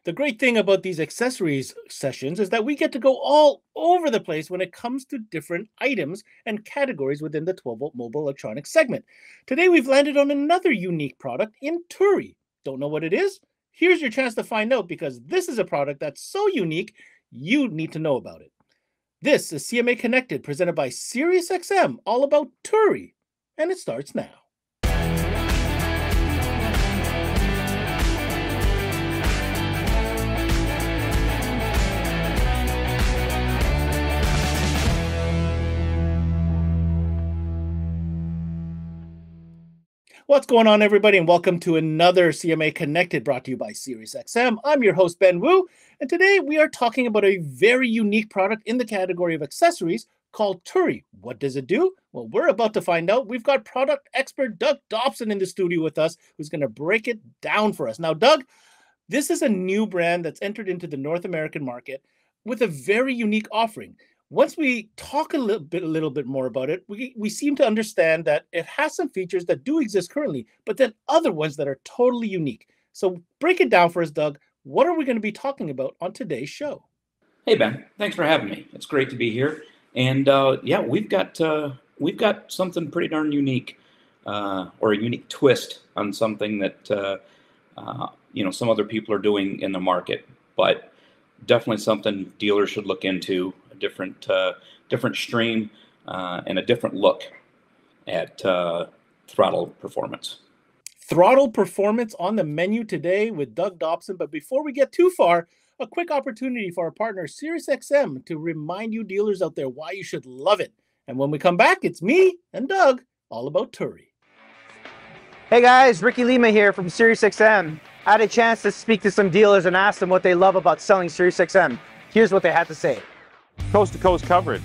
The great thing about these accessories sessions is that we get to go all over the place when it comes to different items and categories within the 12-volt mobile electronics segment. Today, we've landed on another unique product in Turi. Don't know what it is? Here's your chance to find out because this is a product that's so unique, you need to know about it. This is CMA Connected, presented by SiriusXM, all about Turi, and it starts now. What's going on, everybody, and welcome to another CMA Connected brought to you by SiriusXM. I'm your host, Ben Wu, and today we are talking about a very unique product in the category of accessories called Turi. What does it do? Well, we're about to find out. We've got product expert Doug Dobson in the studio with us, who's going to break it down for us. Now, Doug, this is a new brand that's entered into the North American market with a very unique offering. Once we talk a little bit more about it, we seem to understand that it has some features that do exist currently, but then other ones that are totally unique. So break it down for us, Doug. What are we going to be talking about on today's show? Hey, Ben. Thanks for having me. It's great to be here. And yeah, we've got something pretty darn unique, or a unique twist on something that some other people are doing in the market, but definitely something dealers should look into. Different stream and a different look at throttle performance. Throttle performance on the menu today with Doug Dobson. But before we get too far, a quick opportunity for our partner SiriusXM to remind you dealers out there why you should love it. And when we come back, it's me and Doug all about Turi. Hey guys, Ricky Lima here from SiriusXM. I had a chance to speak to some dealers and ask them what they love about selling SiriusXM. Here's what they had to say. Coast-to-coast coverage.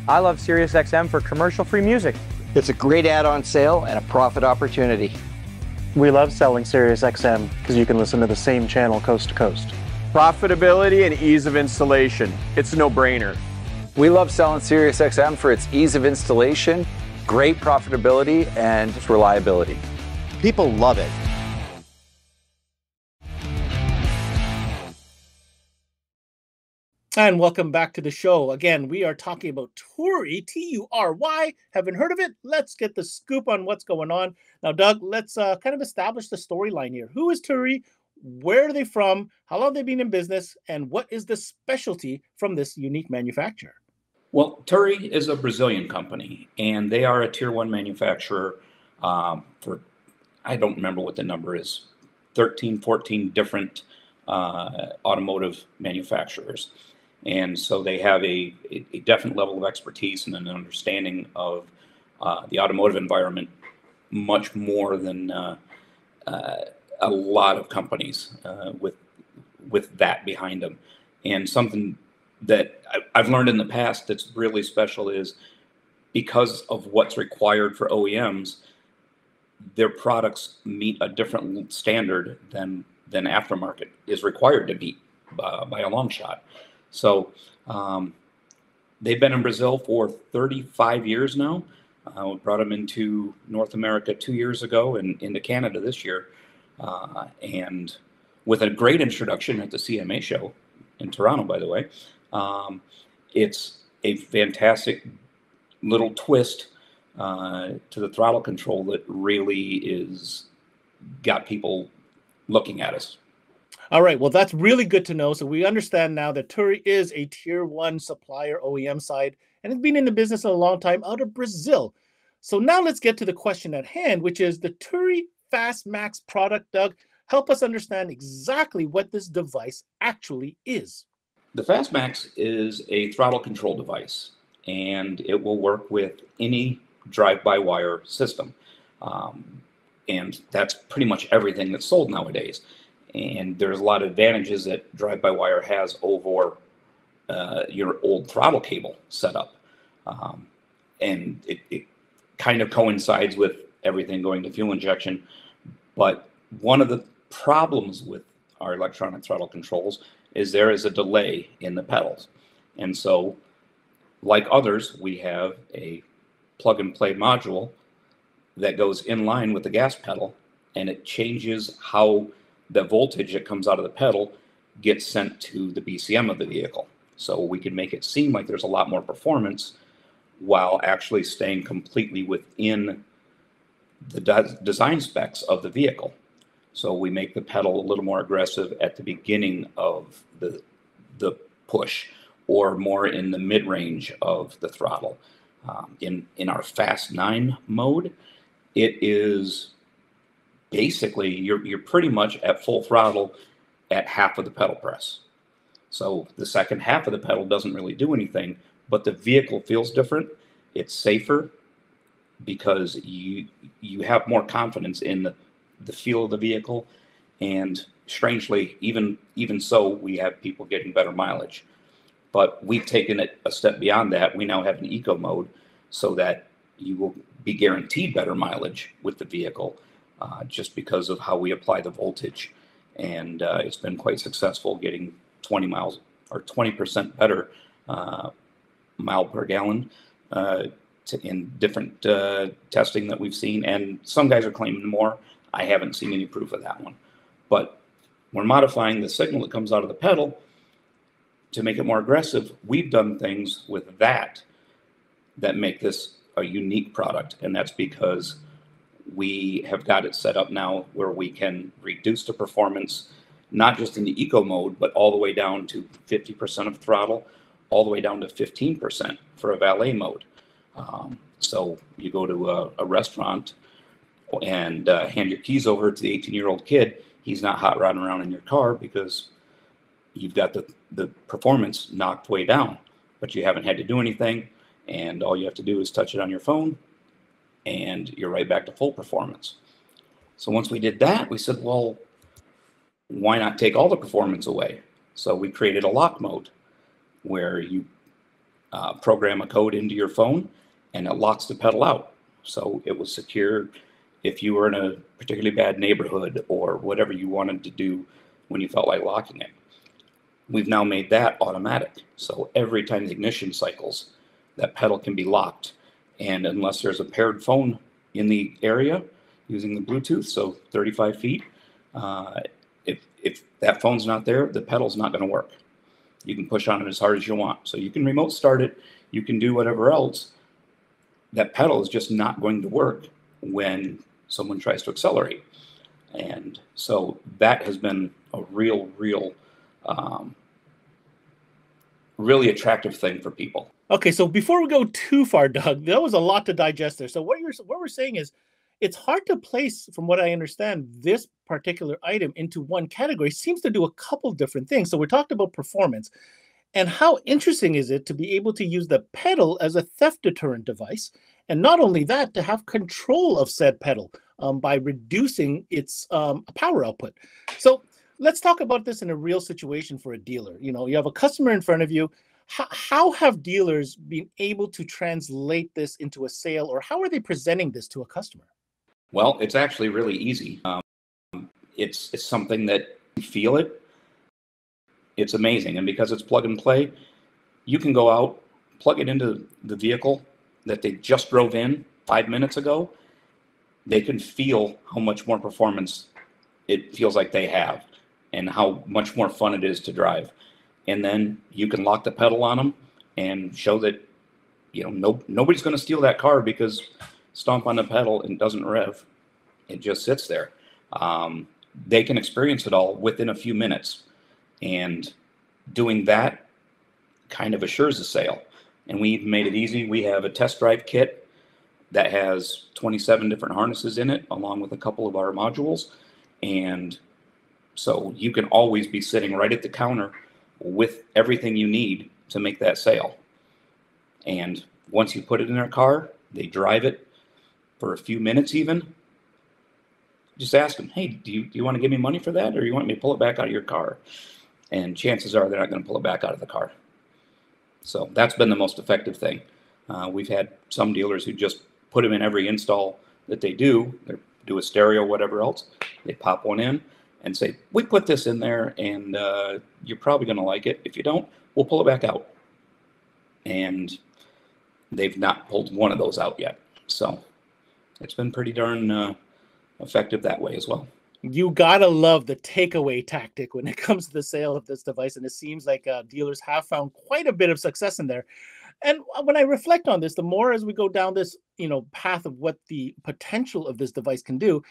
I love SiriusXM for commercial-free music. It's a great add-on sale and a profit opportunity. We love selling SiriusXM because you can listen to the same channel coast to coast. Profitability and ease of installation. It's a no-brainer. We love selling SiriusXM for its ease of installation, great profitability, and reliability. People love it. And welcome back to the show. Again, we are talking about Turi, T-U-R-Y. Haven't heard of it? Let's get the scoop on what's going on. Now, Doug, let's kind of establish the storyline here. Who is Turi? Where are they from? How long have they been in business? And what is the specialty from this unique manufacturer? Well, Turi is a Brazilian company, and they are a tier 1 manufacturer for, I don't remember what the number is, 13, 14 different automotive manufacturers. And so they have a definite level of expertise and an understanding of the automotive environment much more than a lot of companies with that behind them. And something that I've learned in the past that's really special is because of what's required for OEMs, their products meet a different standard than aftermarket is required to meet by a long shot. So they've been in Brazil for 35 years now. We brought them into North America 2 years ago and into Canada this year. And with a great introduction at the CMA show in Toronto, by the way. It's a fantastic little twist to the throttle control that really is got people looking at us. All right, well, that's really good to know. So we understand now that Turi is a tier 1 supplier OEM side, and it's been in the business a long time out of Brazil. So now let's get to the question at hand, which is the Turi FastMax product. Doug, help us understand exactly what this device actually is. The FastMax is a throttle control device, and it will work with any drive-by-wire system. And that's pretty much everything that's sold nowadays. And there's a lot of advantages that drive-by-wire has over your old throttle cable setup. And it kind of coincides with everything going to fuel injection. But one of the problems with our electronic throttle controls is there is a delay in the pedals. And so, like others, we have a plug-and-play module that goes in line with the gas pedal, and it changes how the voltage that comes out of the pedal is gets sent to the BCM of the vehicle. So we can make it seem like there's a lot more performance while actually staying completely within the design specs of the vehicle. So we make the pedal a little more aggressive at the beginning of the push, or more in the mid-range of the throttle. In our Fast 9 mode, it is basically, you're pretty much at full throttle at half of the pedal press. So the second half of the pedal doesn't really do anything, but the vehicle feels different. It's safer because you have more confidence in the feel of the vehicle. And strangely, even so, we have people getting better mileage. But we've taken it a step beyond that. We now have an eco mode so that you will be guaranteed better mileage with the vehicle, just because of how we apply the voltage. And it's been quite successful, getting 20 miles or 20% better mile per gallon in different testing that we've seen. And some guys are claiming more. I haven't seen any proof of that one. But we're modifying the signal that comes out of the pedal to make it more aggressive. We've done things with that make this a unique product. And that's because we have got it set up now where we can reduce the performance, not just in the eco mode, but all the way down to 50% of throttle, all the way down to 15% for a valet mode. So you go to a restaurant and hand your keys over to the 18-year-old kid. He's not hot rodding around in your car because you've got the performance knocked way down, but you haven't had to do anything. And all you have to do is touch it on your phone and you're right back to full performance. So once we did that, we said, well, why not take all the performance away? So we created a lock mode where you program a code into your phone and it locks the pedal out. So it was secure if you were in a particularly bad neighborhood or whatever you wanted to do when you felt like locking it. We've now made that automatic. So every time the ignition cycles, that pedal can be locked. And unless there's a paired phone in the area using the Bluetooth, so 35 feet, if that phone's not there, the pedal's not going to work. You can push on it as hard as you want. So you can remote start it, you can do whatever else. That pedal is just not going to work when someone tries to accelerate. And so that has been a really attractive thing for people. Okay, so before we go too far, Doug, there was a lot to digest there. So what we're saying is, it's hard to place, from what I understand, this particular item into one category. It seems to do a couple different things. So we talked about performance, and how interesting is it to be able to use the pedal as a theft deterrent device, and not only that, to have control of said pedal by reducing its power output. So let's talk about this in a real situation for a dealer. You know, you have a customer in front of you. How have dealers been able to translate this into a sale, or how are they presenting this to a customer? Well, it's actually really easy. It's something that you feel it. It's amazing. And because it's plug and play, you can go out, plug it into the vehicle that they just drove in 5 minutes ago. They can feel how much more performance it feels like they have and how much more fun it is to drive. And then you can lock the pedal on them and show that, you know, nobody's going to steal that car because stomp on the pedal and it doesn't rev. It just sits there. They can experience it all within a few minutes. And doing that kind of assures a sale. And we've made it easy. We have a test drive kit that has 27 different harnesses in it, along with a couple of our modules. And so you can always be sitting right at the counter with everything you need to make that sale. And once you put it in their car, they drive it for a few minutes even. Just ask them, hey, do you want to give me money for that, or you want me to pull it back out of your car? And chances are they're not going to pull it back out of the car. So that's been the most effective thing. We've had some dealers who just put them in every install that they do. They do a stereo, whatever else. They pop one in and say, we put this in there and you're probably going to like it. If you don't, we'll pull it back out. And they've not pulled one of those out yet. So it's been pretty darn effective that way as well. You gotta love the takeaway tactic when it comes to the sale of this device, and it seems like dealers have found quite a bit of success in there. And when I reflect on this, the more as we go down this, path of what the potential of this device can do,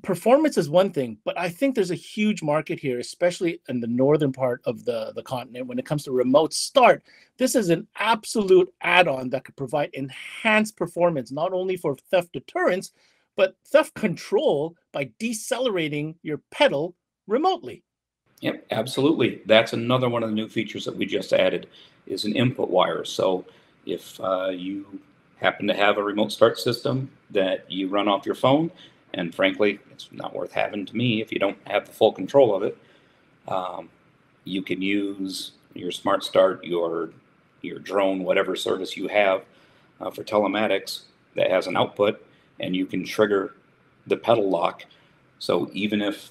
performance is one thing, but I think there's a huge market here, especially in the northern part of the continent when it comes to remote start. This is an absolute add-on that could provide enhanced performance, not only for theft deterrence, but theft control by decelerating your pedal remotely. Yep, absolutely. That's another one of the new features that we just added is an input wire. So if you happen to have a remote start system that you run off your phone, and frankly, it's not worth having to me if you don't have the full control of it, you can use your Smart Start, your drone, whatever service you have for telematics that has an output, and you can trigger the pedal lock. So even if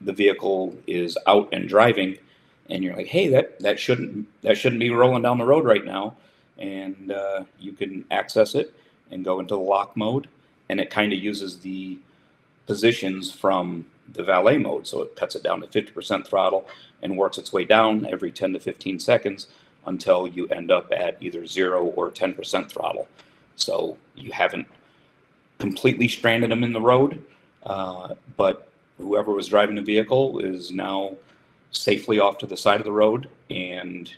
the vehicle is out and driving and you're like, hey, that shouldn't be rolling down the road right now, and you can access it and go into the lock mode, and it kind of uses the positions from the valet mode, so it cuts it down to 50% throttle and works its way down every 10 to 15 seconds until you end up at either 0 or 10% throttle. So you haven't completely stranded them in the road, but whoever was driving the vehicle is now safely off to the side of the road, and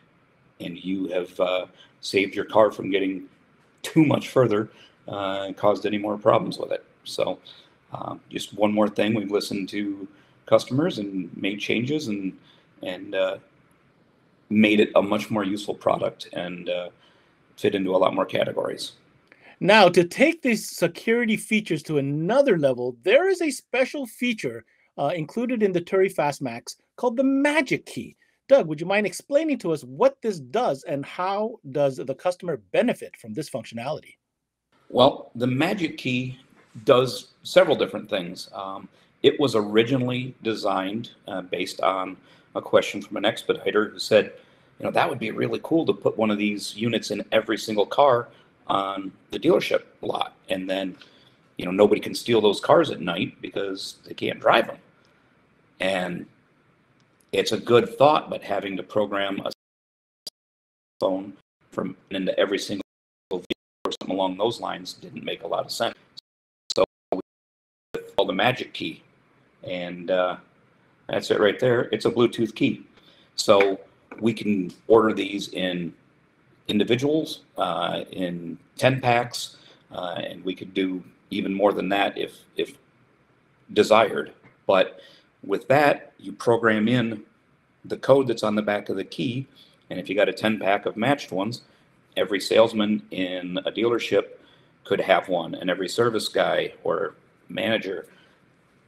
you have saved your car from getting too much further and caused any more problems with it. So just one more thing, we've listened to customers and made changes and made it a much more useful product and fit into a lot more categories. Now, to take these security features to another level, there is a special feature included in the Turi FastMax called the Magic Key. Doug, would you mind explaining to us what this does and how does the customer benefit from this functionality? Well, the Magic Key does several different things. It was originally designed based on a question from an expediter who said, that would be really cool to put one of these units in every single car on the dealership lot, and then nobody can steal those cars at night because they can't drive them. And it's a good thought, but having to program a phone from into every single vehicle or something along those lines didn't make a lot of sense. So we called the Magic Key, and that's it right there. It's a Bluetooth key, so we can order these in individuals, in 10 packs, and we could do even more than that if desired. But with that, you program in the code that's on the back of the key, and if you got a 10 pack of matched ones, every salesman in a dealership could have one, and every service guy or manager,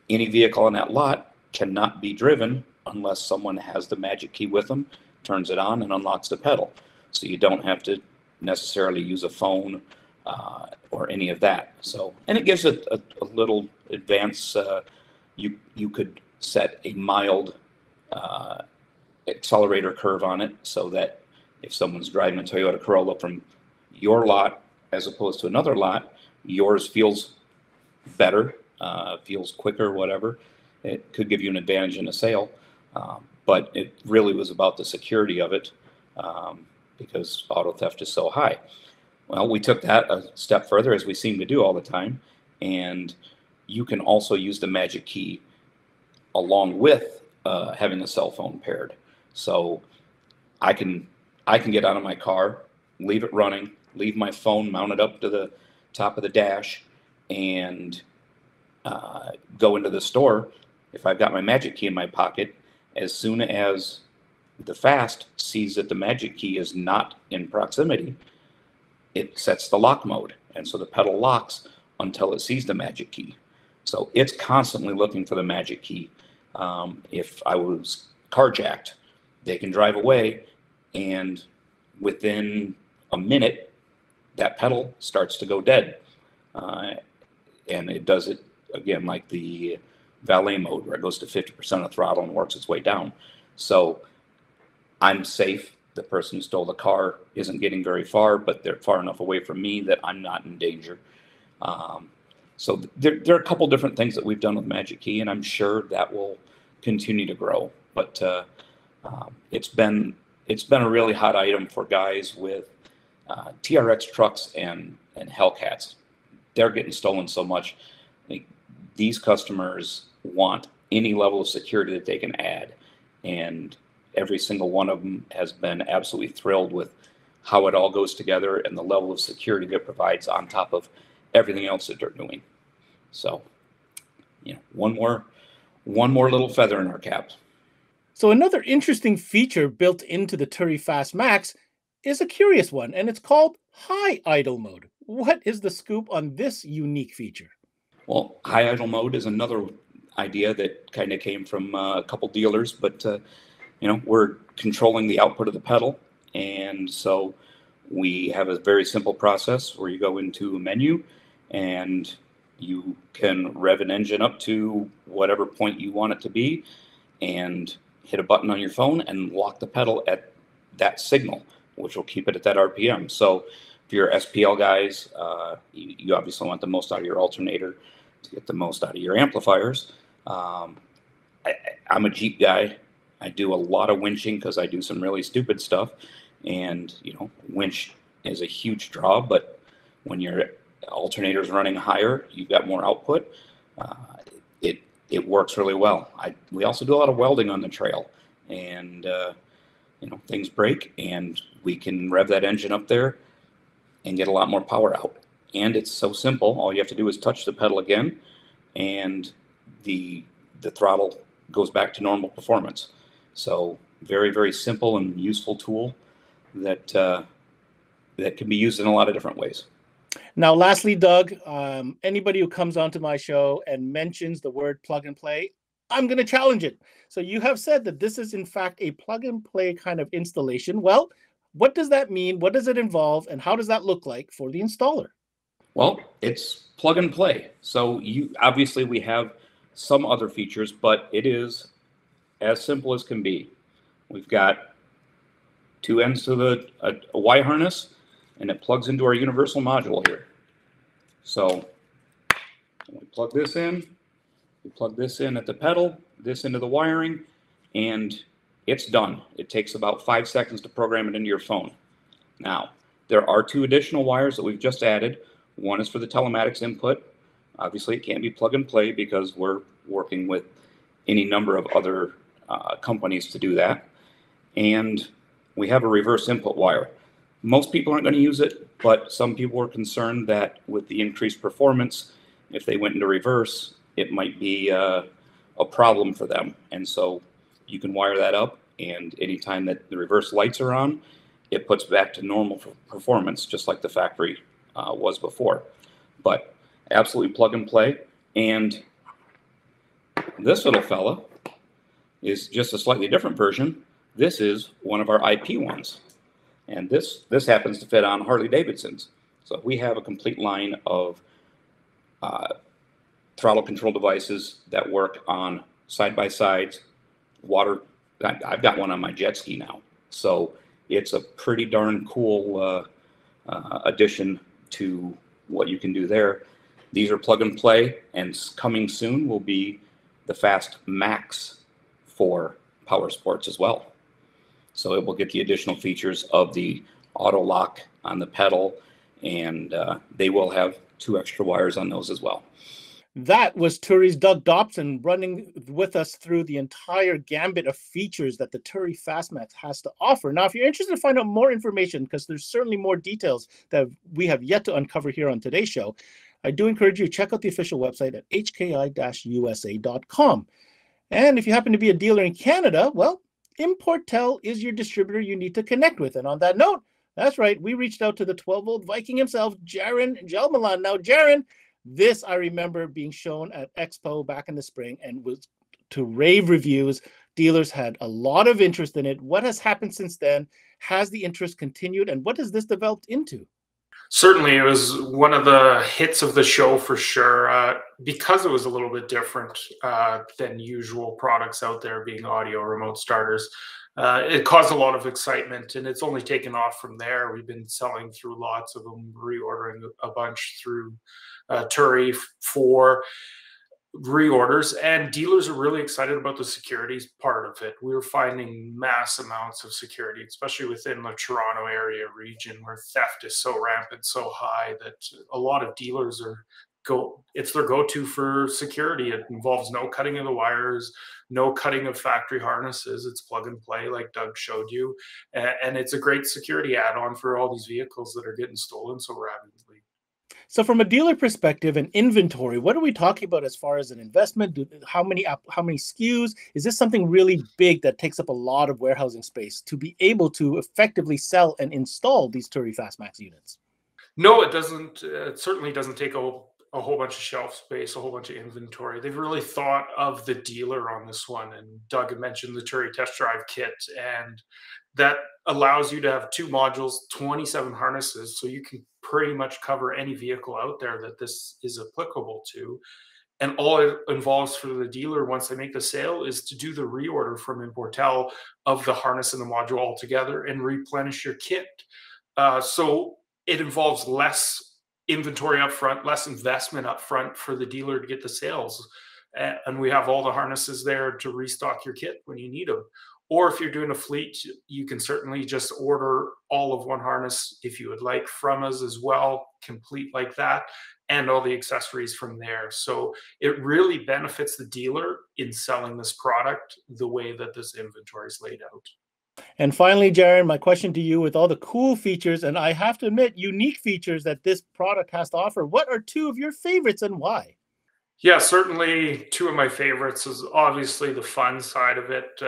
any vehicle on that lot cannot be driven unless someone has the Magic Key with them, turns it on, and unlocks the pedal. So you don't have to necessarily use a phone or any of that. So, and it gives it a little advance. You could set a mild accelerator curve on it so that if someone's driving a Toyota Corolla from your lot as opposed to another lot, yours feels better, feels quicker, whatever. It could give you an advantage in a sale, but it really was about the security of it. Because auto theft is so high. Well, we took that a step further, as we seem to do all the time, and you can also use the Magic Key along with having a cell phone paired. So I can get out of my car, leave it running, leave my phone mounted up to the top of the dash, and go into the store. If I've got my Magic Key in my pocket, as soon as the Fast sees that the Magic Key is not in proximity, it sets the lock mode, and so the pedal locks until it sees the Magic Key. So it's constantly looking for the Magic Key. If I was carjacked, they can drive away, and within a minute, that pedal starts to go dead. And it does it, again, like the valet mode, where it goes to 50% of throttle and works its way down. So I'm safe. The person who stole the car isn't getting very far, but they're far enough away from me that I'm not in danger. So there are a couple different things that we've done with Magic Key, and I'm sure that will continue to grow. But it's been a really hot item for guys with TRX trucks and Hellcats. They're getting stolen so much. These customers want any level of security that they can add, and every single one of them has been absolutely thrilled with how it all goes together and the level of security that it provides on top of everything else that they're doing. So, one more little feather in our cap. So another interesting feature built into the Turi Fast Max is a curious one, and it's called high idle mode. What is the scoop on this unique feature? Well, high idle mode is another idea that kind of came from a couple dealers, but we're controlling the output of the pedal, and so we have a very simple process where you go into a menu and you can rev an engine up to whatever point you want it to be and hit a button on your phone and lock the pedal at that signal, which will keep it at that RPM. So if you're SPL guys, you obviously want the most out of your alternator to get the most out of your amplifiers. I'm a Jeep guy. I do a lot of winching because I do some really stupid stuff, and winch is a huge draw. But when your alternator is running higher, you've got more output. It works really well. We also do a lot of welding on the trail, and things break, and we can rev that engine up there and get a lot more power out. And it's so simple. All you have to do is touch the pedal again, and the throttle goes back to normal performance. So very, very simple and useful tool that can be used in a lot of different ways. Now, lastly, Doug, anybody who comes onto my show and mentions the word plug and play, I'm going to challenge it. So you have said that this is, in fact, a plug and play kind of installation. Well, what does that mean? What does it involve? And how does that look like for the installer? Well, it's plug and play. So obviously we have some other features, but it is as simple as can be. We've got two ends to a Y harness, and it plugs into our universal module here. So we plug this in, we plug this in at the pedal, this into the wiring, and it's done. It takes about 5 seconds to program it into your phone. Now, there are 2 additional wires that we've just added. One is for the telematics input. Obviously, it can't be plug and play because we're working with any number of other companies to do that. And we have a reverse input wire. Most people aren't going to use it, but some people are concerned that with the increased performance, if they went into reverse, it might be a problem for them. And so you can wire that up, and anytime that the reverse lights are on, it puts back to normal performance, just like the factory was before. But absolutely plug and play. And this little fella is just a slightly different version. This is one of our IP ones. And this happens to fit on Harley Davidsons. So we have a complete line of throttle control devices that work on side-by-sides, water. I've got one on my jet ski now. So it's a pretty darn cool addition to what you can do there. These are plug and play, and coming soon will be the Fast Max for power sports as well. So it will get the additional features of the auto lock on the pedal, and they will have 2 extra wires on those as well. That was Turi's Doug Dobson running with us through the entire gambit of features that the Turi Fast Max has to offer. Now, if you're interested to find out more information, because there's certainly more details that we have yet to uncover here on today's show, I do encourage you to check out the official website at hki-usa.com. And if you happen to be a dealer in Canada, well, ImportTel is your distributor you need to connect with. And on that note, that's right, we reached out to the 12-volt Viking himself, Jaron Gelmalan. Now, Jaron, this I remember being shown at Expo back in the spring and was to rave reviews. Dealers had a lot of interest in it. What has happened since then? Has the interest continued? And what has this developed into? Certainly, it was one of the hits of the show for sure, because it was a little bit different than usual products out there being audio remote starters. it caused a lot of excitement, and it's only taken off from there. We've been selling through lots of them, reordering a bunch through Turi for reorders, and dealers are really excited about the security part of it. We're finding mass amounts of security, especially within the Toronto area region, where theft is so rampant, so high, that a lot of dealers it's their go-to for security. It involves no cutting of the wires, no cutting of factory harnesses. It's plug and play, like Doug showed you, and it's a great security add-on for all these vehicles that are getting stolen so rapidly. So from a dealer perspective and inventory, what are we talking about as far as an investment? How many SKUs? Is this something really big that takes up a lot of warehousing space to be able to effectively sell and install these Turi FastMax units? No, it doesn't. It certainly doesn't take a whole bunch of shelf space, a whole bunch of inventory. They've really thought of the dealer on this one. And Doug had mentioned the Turi Test Drive Kit, and that allows you to have 2 modules, 27 harnesses, so you can pretty much cover any vehicle out there that this is applicable to. And all it involves for the dealer once they make the sale is to do the reorder from Importel of the harness and the module all together and replenish your kit. So it involves less inventory up front, less investment up front for the dealer to get the sales. And we have all the harnesses there to restock your kit when you need them. Or if you're doing a fleet, you can certainly just order all of one harness if you would like from us as well, complete like that, and all the accessories from there. So it really benefits the dealer in selling this product the way that this inventory is laid out. And finally, Jaron, my question to you, with all the cool features, and I have to admit, unique features that this product has to offer, what are 2 of your favorites and why? Yeah, certainly 2 of my favorites is obviously the fun side of it.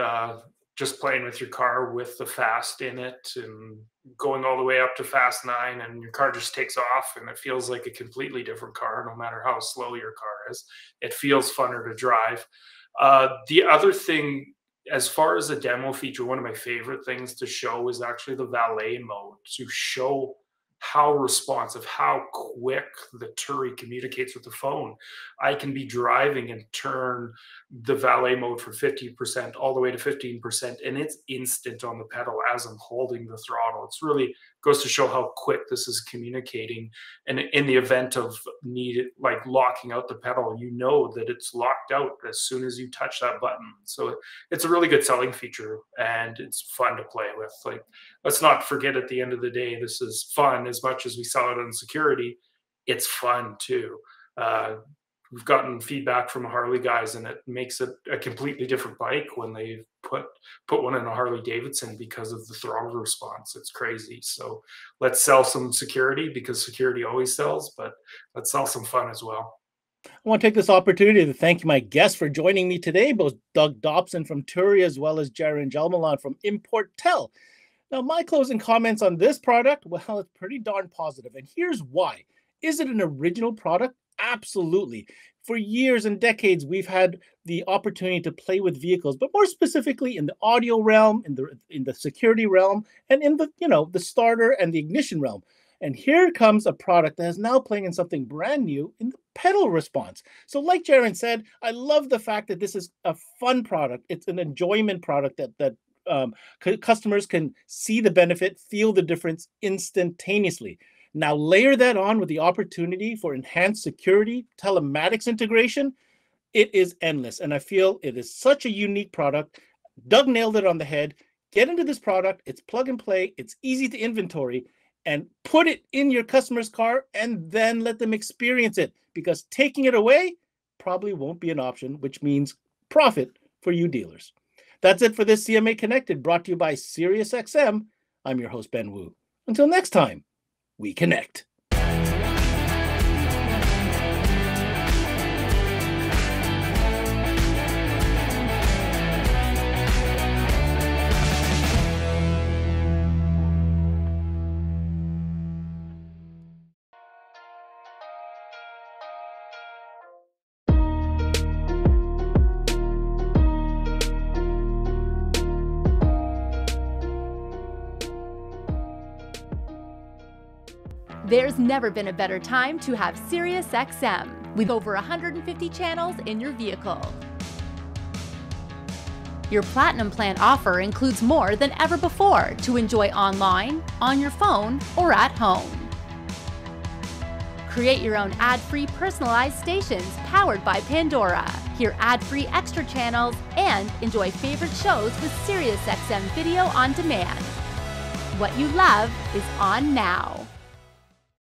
Just playing with your car with the fast in it and going all the way up to fast 9, and your car just takes off and it feels like a completely different car, no matter how slow your car is. It feels funner to drive. The other thing, as far as a demo feature, one of my favorite things to show is actually the valet mode, to show how responsive, how quick the Turi communicates with the phone. I can be driving and turn the valet mode from 50% all the way to 15%, and it's instant on the pedal as I'm holding the throttle. It's really goes to show how quick this is communicating. And in the event of like locking out the pedal, you know that it's locked out as soon as you touch that button. So it's a really good selling feature, and it's fun to play with. Like, let's not forget, at the end of the day, this is fun. As much as we sell it on security, it's fun too. We've gotten feedback from Harley guys, and it makes it a completely different bike when they put one in a Harley Davidson because of the throttle response. It's crazy. So let's sell some security, because security always sells, but let's sell some fun as well. I want to take this opportunity to thank my guests for joining me today, both Doug Dobson from Turi as well as Jaron Gelmalan from Importel. Now, my closing comments on this product, well, it's pretty darn positive, and here's why. Is it an original product? Absolutely. For years and decades, we've had the opportunity to play with vehicles, but more specifically in the audio realm, in the security realm, and in the the starter and the ignition realm. And here comes a product that is now playing in something brand new in the pedal response. So like Jaron said, I love the fact that this is a fun product. It's an enjoyment product that customers can see the benefit, feel the difference instantaneously. Now layer that on with the opportunity for enhanced security, telematics integration. It is endless. And I feel it is such a unique product. Doug nailed it on the head. Get into this product. It's plug and play. It's easy to inventory, and put it in your customer's car and then let them experience it, because taking it away probably won't be an option, which means profit for you dealers. That's it for this CMA Connected, brought to you by SiriusXM. I'm your host, Ben Wu. Until next time, we connect. There's never been a better time to have SiriusXM with over 150 channels in your vehicle. Your Platinum Plan offer includes more than ever before to enjoy online, on your phone, or at home. Create your own ad-free personalized stations powered by Pandora. Hear ad-free extra channels and enjoy favorite shows with SiriusXM Video on Demand. What you love is on now.